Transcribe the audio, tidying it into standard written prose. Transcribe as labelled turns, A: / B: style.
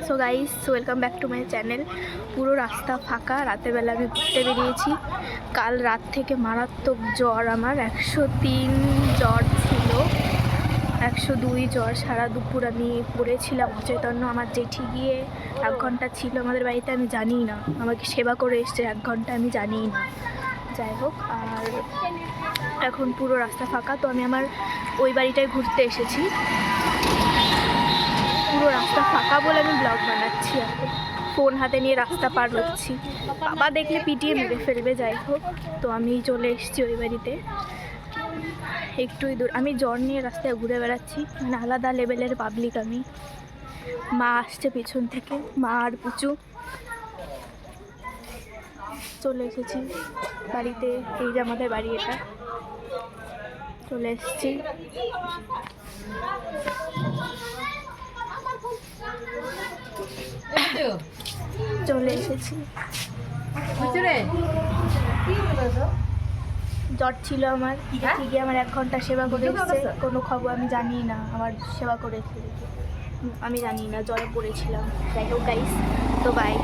A: So guys welcome back to my channel. পুরো রাস্তা ফাঁকা, রাতের বেলা আমি ঘুরতে বেরিয়েছি। কাল রাত থেকে মারাত্মক জ্বর, আমার 103 জ্বর ছিল, 102 জ্বর। সারা দুপুর আমি পড়েছিলাম অচৈতন্য। আমার জেঠি গিয়ে 1 ঘন্টা ছিল আমাদের বাড়িতে, আমি জানি না আমাকে সেবা করে এসছে 1 ঘন্টা, আমি জানি না। যাই হোক, আর এখন পুরো রাস্তা ফাঁকা, তো আমি আমার ওই বাড়িটায় ঘুরতে এসেছি। পুরো রাস্তা ফাঁকা বলে আমি ব্লগ বানাচ্ছি, এখন ফোন হাতে নিয়ে রাস্তা পার হচ্ছি। বাবা দেখলে পিটিয়ে মেরে ফেলবে। যাই হোক, তো আমি চলে এসেছি ওই বাড়িতে। একটুই দূর, আমি জ্বর নিয়ে রাস্তায় ঘুরে বেড়াচ্ছি, মানে আলাদা লেভেলের পাবলিক আমি। মা আসছে পিছন থেকে, মা আর পুচু। চলে এসেছি বাড়িতে, এই যে আমাদের বাড়ি, এটা চলে এসেছি। চলে এসেছি। জ্বর ছিল আমার, ঠিক আমার 1 ঘন্টা সেবা করে এসছে। কোনো খবর আমি জানি না, আমার সেবা করেছে আমি জানি না, জ্বরে পড়েছিলাম। যাই হোক গাইস, তো বাই।